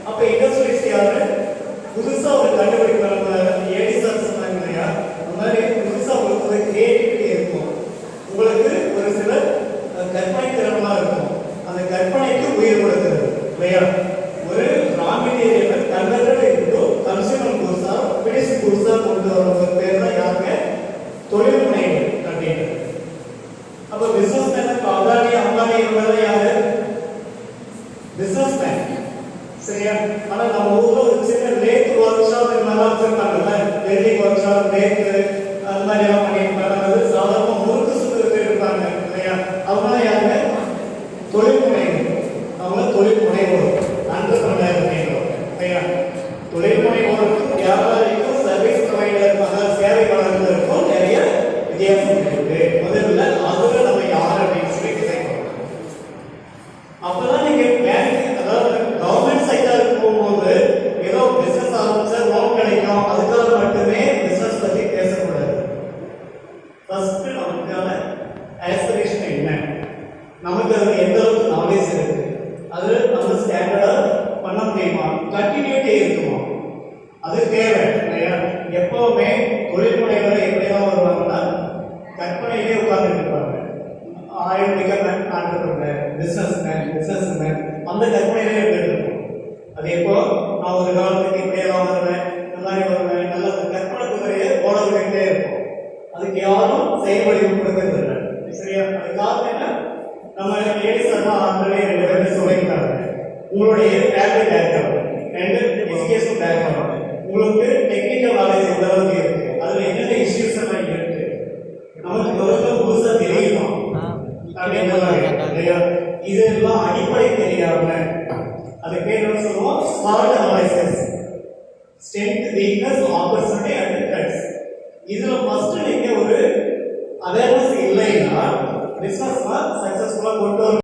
அப்ப இண்டஸ்ட்ரியலிஸ்ட் யாரு? புதுசா ஒரு கண்டுபிடிப்பு நம்ம ஏடி சார் சொன்னாங்க இல்லையா, அந்த மாதிரி புதுசா உங்களுக்கு ஒரு கிரியேட்டிவிட்டி இருக்கும், உங்களுக்கு ஒரு சில கற்பனை திறன்லாம் இருக்கும். அந்த கற்பனைக்கு உயிர் கொடுக்கிறது இல்லையா? ஒரு raw material converted into consumer கூட்ஸா ஃபினிஷ்ட் கூட்ஸா கொண்டு வரவங்க பேர் தான் யாருங்க? தொழில் முனைவர் அப்படின்னு. அப்ப பிசினஸ் மேன் அதானி அம்பானி இவங்க யாரு? Business man. சரியா? ஆனா நம்ம ஊர்ல ஒரு சின்ன லேத் ஒர்க் ஷாப் இதெல்லாம் வச்சிருக்காங்கல்ல, வெல்டிங் ஒர்க் ஷாப், லேத் அந்த மாதிரி எல்லாம் பண்ணிருக்காங்க. அது சாதாரண முறுக்கு சுத்துறதுக்கு இருப்பாங்க இல்லையா? அவங்க யாருங்க? தொழில் முனைவர். அவங்க தொழில் முனைவோர், ஆண்டர்பிரனர் அப்படின்றவங்க இல்லையா? தொழில் முனைவோருக்கும் வியாபாரிக்கும் சர்வீஸ் ப்ரொவைடர் அதாவது சேவை வழங்குவதற்கும் நிறைய வித்தியாசம் இருக்கு. முதல்ல அதுல நம்ம யார் அப்படின்னு சொல்லி டிசைட் பண்ணணும். அப்பதான் நீங்க பேங்க் அதாவது கவர்மெண்ட் செக்டருக்கு போகும்போது ஏதோ பிசினஸ் ஆரம்பிச்சா லோன் கிடைக்கும் அதுக்காக மட்டுமே பிசினஸ் பத்தி பேசக்கூடாது. ஃபர்ஸ்ட் நமக்கான ஆஸ்பிரேஷன் என்ன, நமக்கு அது எந்த அளவுக்கு நாலேஜ் இருக்கு, அது நம்ம ஸ்டாண்டர்டா பண்ண முடியுமா, கண்டினியூட்டி இருக்குமா, அது தேவை இல்லையா? எப்பவுமே தொழில் முனைவர் எப்படியெல்லாம் வருவாங்கன்னா கற்பனையிலே உட்கார்ந்து இருப்பாங்க. பிசினஸ்மேன் அந்த கற்பனையிலே இருக்கும். அது எப்போ நான் ஒரு காலத்துக்கு இப்படியெல்லாம் வருவேன், இந்த மாதிரி வருவேன், நல்ல கற்பனை குதிரையை ஓட விட்டுட்டே இருக்கும். அதுக்கு யாரும் செயல்வடிவம் கொடுக்கறது இல்லை. சரியா? அது காரணம் என்ன? நம்ம லேடிஸ் ஆல்ரெடி 2 பேரும் சொல்லியிருக்காங்க. உங்களுடைய ஃபேமிலி பேக்ரவுண்ட் ரெண்டு எஜுகேஷன் பேக்ரவுண்ட், உங்களுக்கு டெக்னிக்கல் நாலேஜ் எந்த அளவுக்கு இருக்கு, அதுல என்னென்ன இஷ்யூஸ் எல்லாம் இருக்கு, நமக்கு முதல்ல புதுசா தெரியுமா அப்படின்னா இதெல்லாம் அடிப்படை தெரியாம அதுக்கு என்ன சொல்லுவோம்? Smart analysis, strength, weakness, opportunity and threads. இதுல ஃபர்ஸ்ட் நீங்க ஒரு அவேர்னஸ் இல்லைன்னா பிசினஸ் சக்சஸ்ஃபுல்லா கொண்டு